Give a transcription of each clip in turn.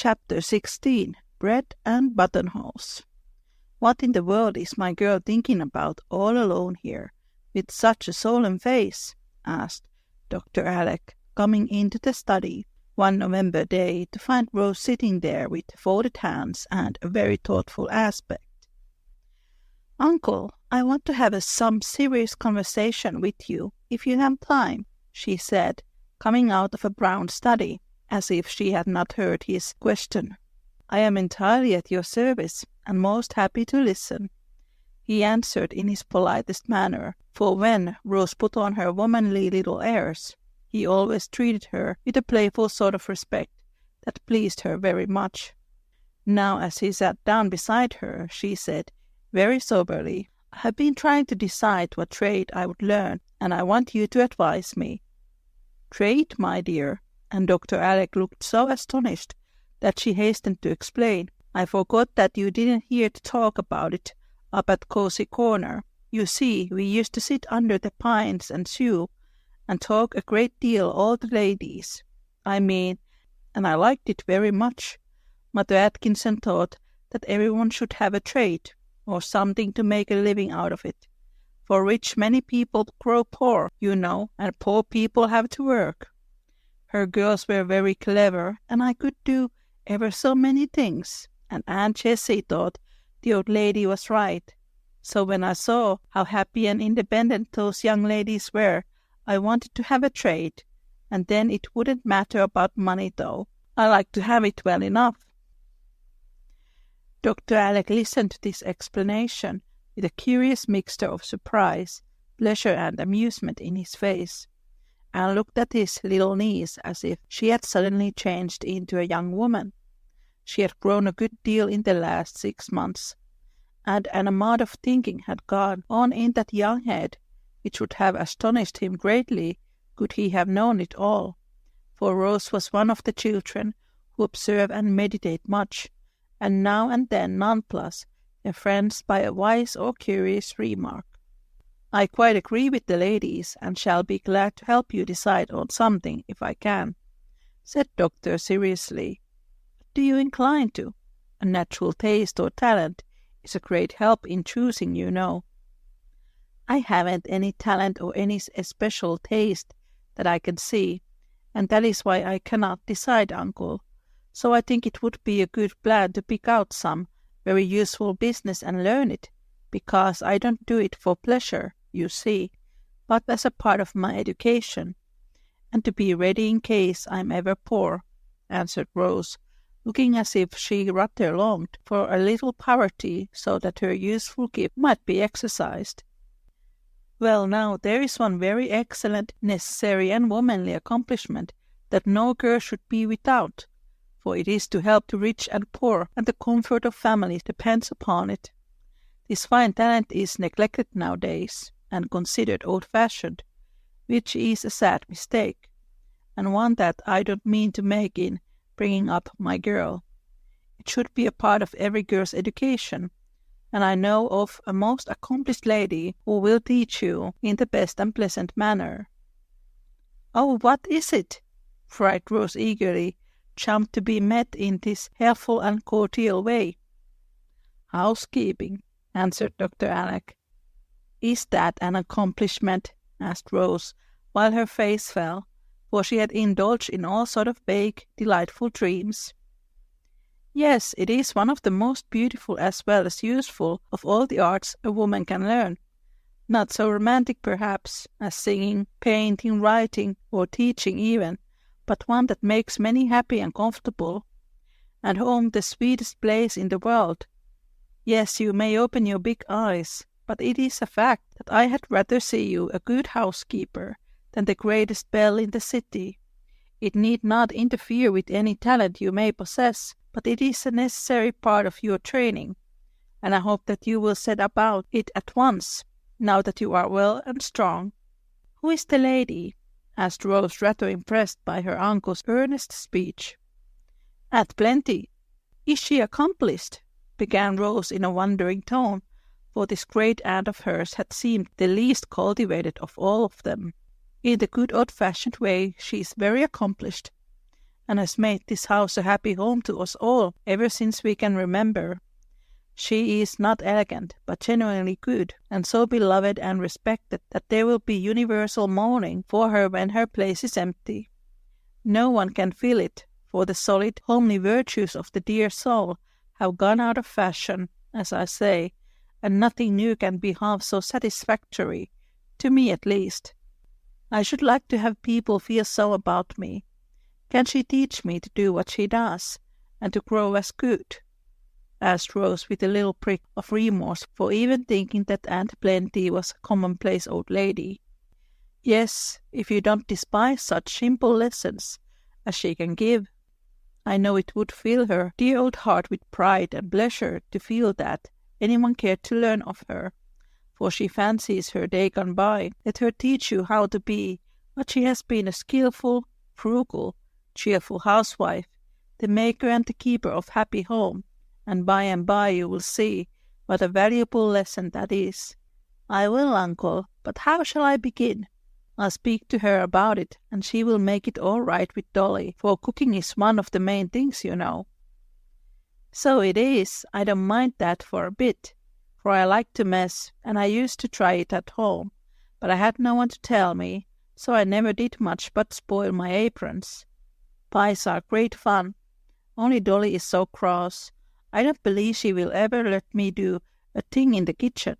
Chapter 16. Bread and Buttonholes. "What in the world is my girl thinking about all alone here, with such a solemn face?" asked Dr. Alec, coming into the study one November day to find Rose sitting there with folded hands and a very thoughtful aspect. "Uncle, I want to have some serious conversation with you, if you have time," she said, coming out of a brown study, as if she had not heard his question. "I am entirely at your service, and most happy to listen," he answered in his politest manner, for when Rose put on her womanly little airs, he always treated her with a playful sort of respect that pleased her very much. Now, as he sat down beside her, she said, very soberly, "I have been trying to decide what trade I would learn, and I want you to advise me." "Trade, my dear?" And Dr. Alec looked so astonished that she hastened to explain. "I forgot that you didn't hear to talk about it up at Cozy Corner. You see, we used to sit under the pines and sew, and talk a great deal, all the ladies. I mean, and I liked it very much. Mother Atkinson thought that everyone should have a trade, or something to make a living out of it. For rich many people grow poor, you know, and poor people have to work. Her girls were very clever, and I could do ever so many things, and Aunt Jessie thought the old lady was right. So when I saw how happy and independent those young ladies were, I wanted to have a trade, and then it wouldn't matter about money, though. I like to have it well enough." Dr. Alec listened to this explanation with a curious mixture of surprise, pleasure, and amusement in his face, and looked at his little niece as if she had suddenly changed into a young woman. She had grown a good deal in the last 6 months, and an amount of thinking had gone on in that young head which would have astonished him greatly could he have known it all, for Rose was one of the children who observe and meditate much, and now and then nonplus their friends by a wise or curious remark. "I quite agree with the ladies, and shall be glad to help you decide on something if I can," said Doctor seriously. "What do you incline to? A natural taste or talent is a great help in choosing, you know." "I haven't any talent or any especial taste that I can see, and that is why I cannot decide, uncle. So I think it would be a good plan to pick out some very useful business and learn it, because I don't do it for pleasure, you see, but as a part of my education, and to be ready in case I am ever poor," answered Rose, looking as if she rather longed for a little poverty so that her useful gift might be exercised. "Well, now, there is one very excellent, necessary, and womanly accomplishment that no girl should be without, for it is to help the rich and poor, and the comfort of families depends upon it. This fine talent is neglected nowadays, and considered old-fashioned, which is a sad mistake, and one that I don't mean to make in bringing up my girl. It should be a part of every girl's education, and I know of a most accomplished lady who will teach you in the best and pleasant manner." "Oh, what is it?" cried Rose eagerly, jumped to be met in this helpful and cordial way. "Housekeeping," answered Dr. Alec. "Is that an accomplishment?" asked Rose, while her face fell, for she had indulged in all sorts of vague, delightful dreams. "Yes, it is one of the most beautiful as well as useful of all the arts a woman can learn. Not so romantic, perhaps, as singing, painting, writing, or teaching even, but one that makes many happy and comfortable, and home the sweetest place in the world. Yes, you may open your big eyes, but it is a fact that I had rather see you a good housekeeper than the greatest belle in the city. It need not interfere with any talent you may possess, but it is a necessary part of your training, and I hope that you will set about it at once, now that you are well and strong." "Who is the lady?" asked Rose, rather impressed by her uncle's earnest speech. "At plenty." "Is she accomplished?" began Rose in a wondering tone, for this great aunt of hers had seemed the least cultivated of all of them. "In the good old-fashioned way she is very accomplished, and has made this house a happy home to us all ever since we can remember. She is not elegant, but genuinely good, and so beloved and respected that there will be universal mourning for her when her place is empty. No one can feel it, for the solid, homely virtues of the dear soul have gone out of fashion, as I say, and nothing new can be half so satisfactory, to me at least. I should like to have people feel so about me. Can she teach me to do what she does, and to grow as good?" asked Rose with a little prick of remorse for even thinking that Aunt Plenty was a commonplace old lady. "Yes, if you don't despise such simple lessons as she can give. I know it would fill her dear old heart with pride and pleasure to feel that anyone cared to learn of her, for she fancies her day gone by. Let her teach you how to be what she has been, a skillful, frugal, cheerful housewife, the maker and the keeper of happy home, and by you will see what a valuable lesson that is." "I will, uncle, but how shall I begin?" "I'll speak to her about it, and she will make it all right with Dolly, for cooking is one of the main things, you know." "So it is. I don't mind that for a bit, for I like to mess, and I used to try it at home, but I had no one to tell me, so I never did much but spoil my aprons. Pies are great fun, only Dolly is so cross. I don't believe she will ever let me do a thing in the kitchen.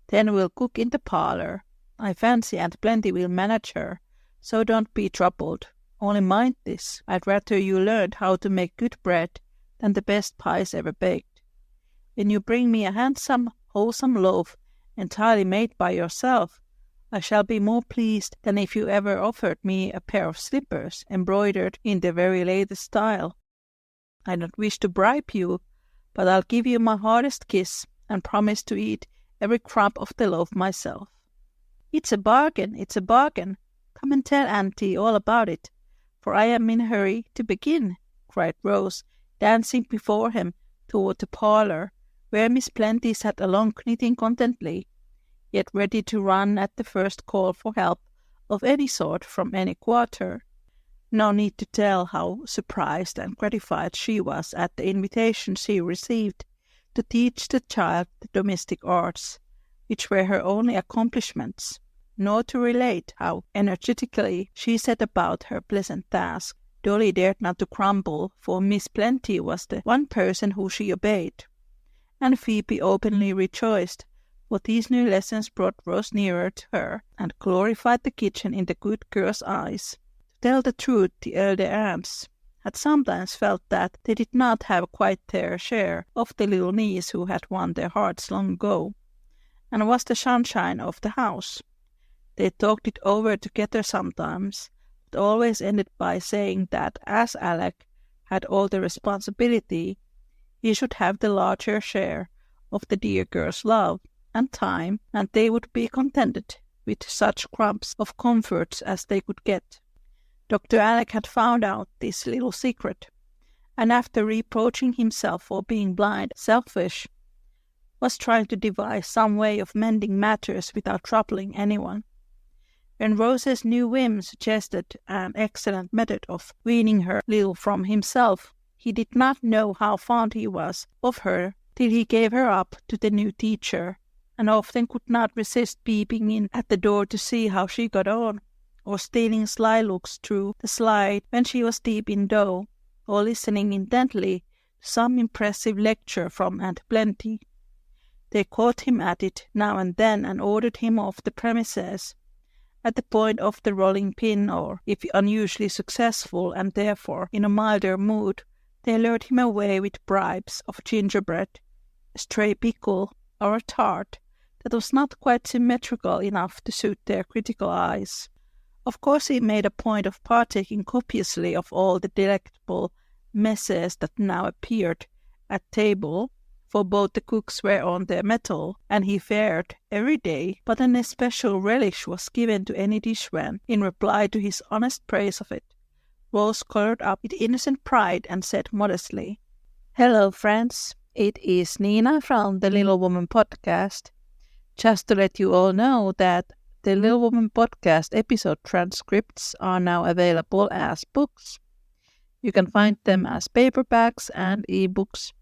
Then we'll cook in the parlor. I fancy Aunt Plenty will manage her, so don't be troubled. Only mind this, I'd rather you learned how to make good bread than the best pies ever baked. When you bring me a handsome, wholesome loaf entirely made by yourself, I shall be more pleased than if you ever offered me a pair of slippers embroidered in the very latest style. I don't wish to bribe you, but I'll give you my hardest kiss and promise to eat every crumb of the loaf myself." It's a bargain. Come and tell Auntie all about it, for I am in a hurry to begin," cried Rose, dancing before him toward the parlor, where Miss Plenty sat alone knitting contentedly, yet ready to run at the first call for help of any sort from any quarter. No need to tell how surprised and gratified she was at the invitation she received to teach the child the domestic arts, which were her only accomplishments, nor to relate how energetically she set about her pleasant task. Dolly dared not to grumble, for Miss Plenty was the one person who she obeyed, and Phoebe openly rejoiced, for these new lessons brought Rose nearer to her and glorified the kitchen in the good girl's eyes. To tell the truth, the elder aunts had sometimes felt that they did not have quite their share of the little niece who had won their hearts long ago, and was the sunshine of the house. They talked it over together sometimes, but always ended by saying that as Alec had all the responsibility, he should have the larger share of the dear girl's love and time, and they would be contented with such crumbs of comforts as they could get. Dr. Alec had found out this little secret, and after reproaching himself for being blind, selfish, was trying to devise some way of mending matters without troubling anyone. When Rose's new whim suggested an excellent method of weaning her little from himself, he did not know how fond he was of her till he gave her up to the new teacher, and often could not resist peeping in at the door to see how she got on, or stealing sly looks through the slide when she was deep in dough, or listening intently to some impressive lecture from Aunt Plenty. They caught him at it now and then and ordered him off the premises at the point of the rolling pin, or, if unusually successful and therefore in a milder mood, they lured him away with bribes of gingerbread, a stray pickle, or a tart that was not quite symmetrical enough to suit their critical eyes. Of course he made a point of partaking copiously of all the delectable messes that now appeared at table, for both the cooks were on their mettle, and he fared every day, but an especial relish was given to any dish when, in reply to his honest praise of it, Rose coloured up with innocent pride and said modestly, "Hello, friends. It is Niina from the Little Woman podcast. Just to let you all know that the Little Woman podcast episode transcripts are now available as books. You can find them as paperbacks and ebooks.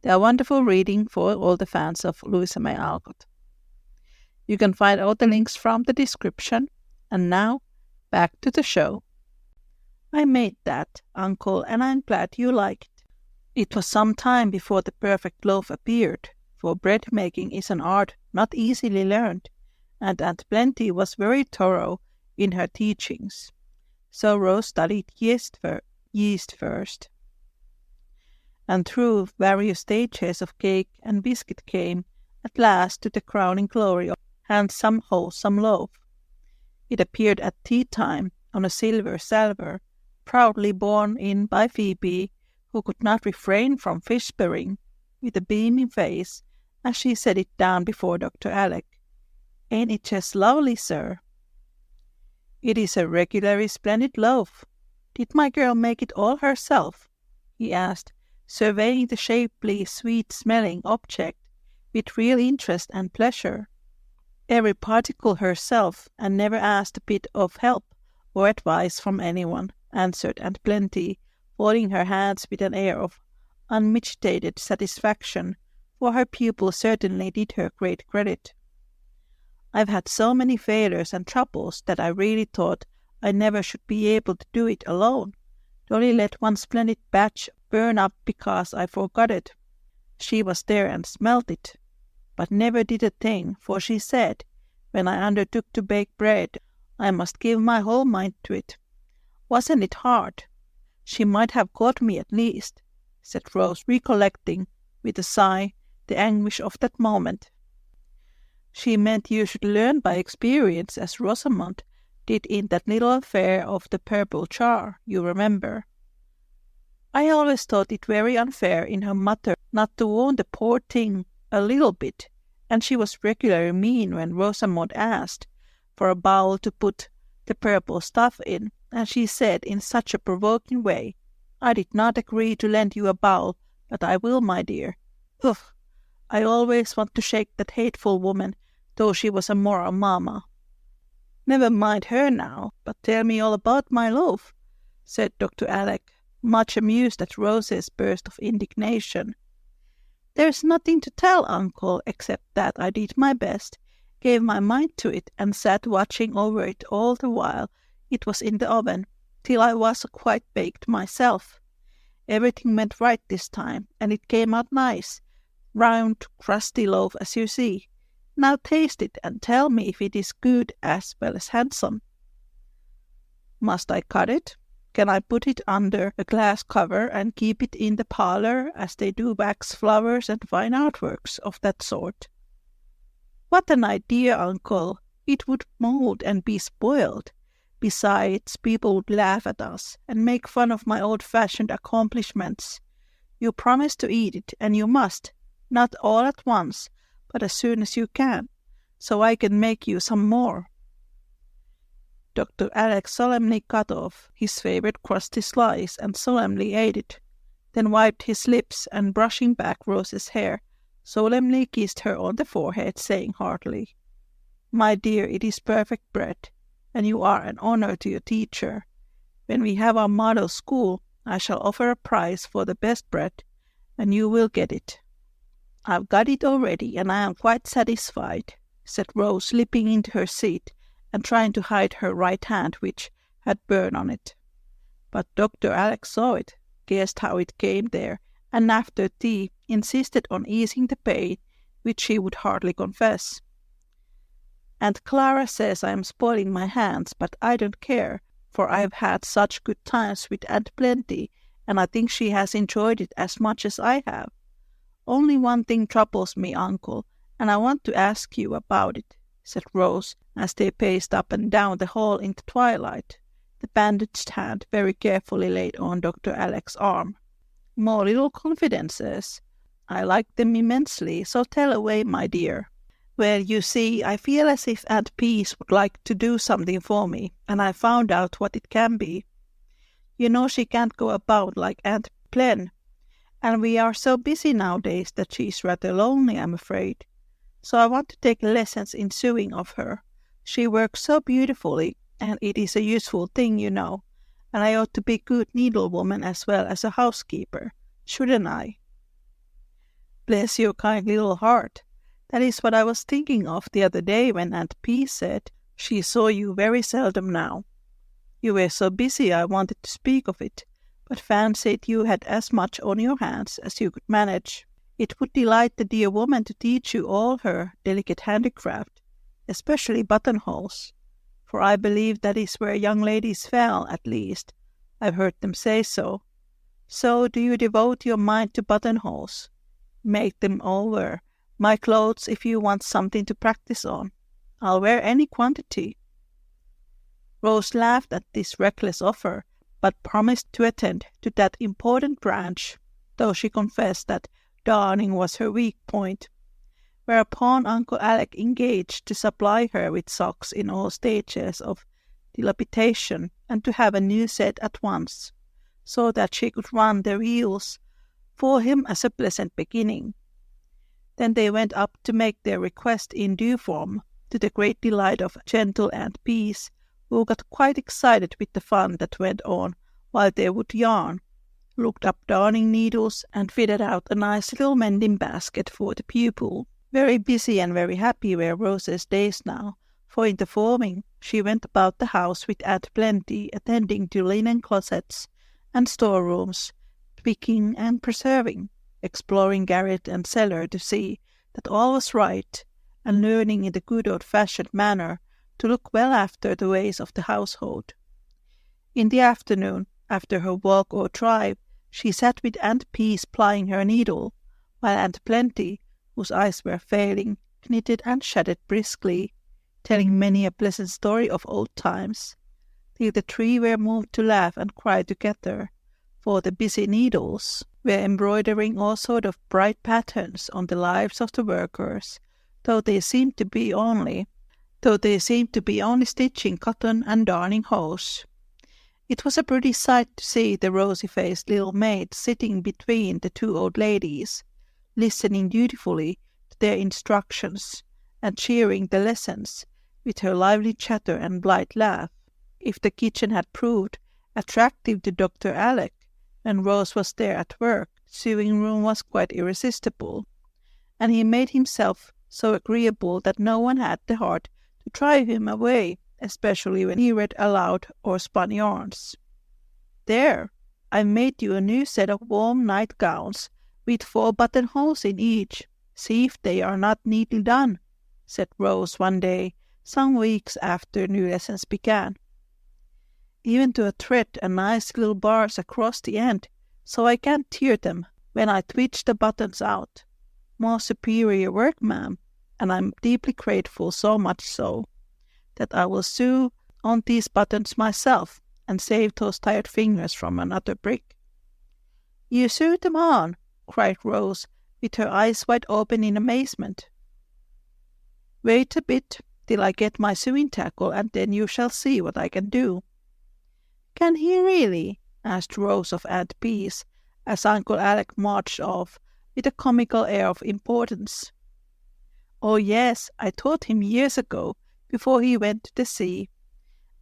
They are wonderful reading for all the fans of Louisa May Alcott. You can find all the links from the description. And now, back to the show. I made that, Uncle, and I'm glad you like it. It was some time before the perfect loaf appeared, for bread making is an art not easily learned, and Aunt Plenty was very thorough in her teachings. So Rose studied yeast first, and through various stages of cake and biscuit came, at last, to the crowning glory of handsome, wholesome loaf. It appeared at tea time on a silver salver, proudly borne in by Phoebe, who could not refrain from whispering, with a beaming face, as she set it down before Dr. Alec, "Ain't it just lovely, sir?" "It is a regularly splendid loaf. Did my girl make it all herself?" he asked, surveying the shapely, sweet-smelling object with real interest and pleasure. "Every particle herself, and never asked a bit of help or advice from anyone," answered Aunt Plenty, folding her hands with an air of unmitigated satisfaction, for her pupil certainly did her great credit. "I've had so many failures and troubles that I really thought I never should be able to do it alone. Dolly let one splendid batch burn up because I forgot it. She was there and smelt it, but never did a thing, for she said, when I undertook to bake bread, I must give my whole mind to it. Wasn't it hard? She might have caught me at least," said Rose, recollecting, with a sigh, the anguish of that moment. "She meant you should learn by experience, as Rosamond did in that little affair of the purple jar, you remember. I always thought it very unfair in her mother not to warn the poor thing a little bit, and she was regularly mean when Rosamond asked for a bowl to put the purple stuff in, and she said in such a provoking way, 'I did not agree to lend you a bowl, but I will, my dear.' Ugh! I always want to shake that hateful woman, though she was a moral mamma." "Never mind her now, but tell me all about my loaf," said Dr. Alec, much amused at Rose's burst of indignation. "There's nothing to tell, Uncle, except that I did my best, gave my mind to it, and sat watching over it all the while it was in the oven, till I was quite baked myself. Everything went right this time, and it came out nice, round, crusty loaf as you see. Now taste it and tell me if it is good as well as handsome." "Must I cut it? Can I put it under a glass cover and keep it in the parlor, as they do wax flowers and fine artworks of that sort?" "What an idea, Uncle! It would mold and be spoiled. Besides, people would laugh at us and make fun of my old-fashioned accomplishments. You promised to eat it, and you must, not all at once, but as soon as you can, so I can make you some more." Dr. Alec solemnly cut off his favorite crusty slice and solemnly ate it, then wiped his lips and, brushing back Rose's hair, solemnly kissed her on the forehead, saying heartily, "My dear, it is perfect bread, and you are an honor to your teacher. When we have our model school, I shall offer a prize for the best bread, and you will get it." "I've got it already, and I am quite satisfied," said Rose, slipping into her seat and trying to hide her right hand, which had burn on it. But Dr. Alec saw it, guessed how it came there, and after tea insisted on easing the pain, which she would hardly confess. "Aunt Clara says I am spoiling my hands, but I don't care, for I've had such good times with Aunt Plenty, and I think she has enjoyed it as much as I have. Only one thing troubles me, Uncle, and I want to ask you about it," said Rose, as they paced up and down the hall in the twilight, the bandaged hand very carefully laid on Dr. Alec's arm. "More little confidences. I like them immensely, so tell away, my dear." "Well, you see, I feel as if Aunt Peace would like to do something for me, and I found out what it can be. You know she can't go about like Aunt Plen, and we are so busy nowadays that she is rather lonely, I'm afraid. So I want to take lessons in sewing of her. She works so beautifully, and it is a useful thing, you know, and I ought to be a good needlewoman as well as a housekeeper, shouldn't I?" "Bless your kind little heart. That is what I was thinking of the other day when Aunt P said she saw you very seldom now. You were so busy I wanted to speak of it, but fancied you had as much on your hands as you could manage. It would delight the dear woman to teach you all her delicate handicraft, especially buttonholes, for I believe that is where young ladies fail, at least. I've heard them say so. So do you devote your mind to buttonholes? Make them over my clothes if you want something to practice on. I'll wear any quantity." Rose laughed at this reckless offer, but promised to attend to that important branch, though she confessed that darning was her weak point, whereupon Uncle Alec engaged to supply her with socks in all stages of dilapidation and to have a new set at once, so that she could run their heels for him as a pleasant beginning. Then they went up to make their request in due form, to the great delight of gentle Aunt Peace, who got quite excited with the fun that went on while they would yarn, looked up darning needles, and fitted out a nice little mending basket for the pupil. Very busy and very happy were Rose's days now, for in the forming she went about the house with Aunt Plenty, attending to linen closets and storerooms, picking and preserving, exploring garret and cellar to see that all was right, and learning in the good old-fashioned manner to look well after the ways of the household. In the afternoon, after her walk or drive, she sat with Aunt Peace plying her needle, while Aunt Plenty, whose eyes were failing, knitted and chatted briskly, telling many a pleasant story of old times, till the three were moved to laugh and cry together, for the busy needles were embroidering all sorts of bright patterns on the lives of the workers, though they seemed to be only stitching cotton and darning hose. It was a pretty sight to see the rosy-faced little maid sitting between the two old ladies, listening dutifully to their instructions, and cheering the lessons with her lively chatter and blithe laugh. If the kitchen had proved attractive to Dr. Alec when Rose was there at work, the sewing room was quite irresistible, and he made himself so agreeable that no one had the heart to drive him away, especially when he read aloud or spun yarns. "There, I've made you a new set of warm night-gowns, with 4 buttonholes in each. See if they are not neatly done," said Rose one day, some weeks after new lessons began. "Even to a thread and nice little bars across the end, so I can't tear them when I twitch the buttons out. More superior work, ma'am, and I'm deeply grateful, so much so that I will sew on these buttons myself and save those tired fingers from another brick." "You sew them on?" cried Rose, with her eyes wide open in amazement. "Wait a bit till I get my sewing tackle, and then you shall see what I can do." "Can he really?" asked Rose of Aunt Peace, as Uncle Alec marched off with a comical air of importance. "Oh yes, I taught him years ago, before he went to the sea,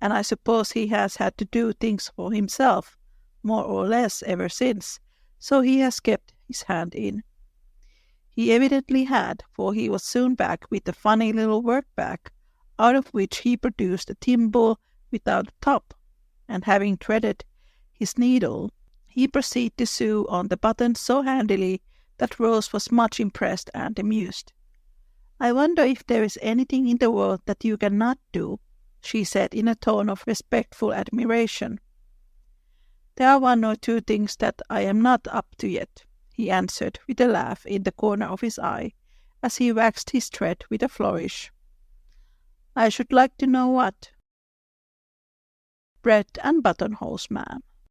and I suppose he has had to do things for himself, more or less, ever since, so he has kept his hand in." He evidently had, for he was soon back with a funny little work-bag, out of which he produced a thimble without a top, and having threaded his needle, he proceeded to sew on the buttons so handily that Rose was much impressed and amused. "I wonder if there is anything in the world that you cannot do," she said in a tone of respectful admiration. "There are 1 or 2 things that I am not up to yet," he answered with a laugh in the corner of his eye, as he waxed his thread with a flourish. "I should like to know what." "Bread and buttonholes, ma'am."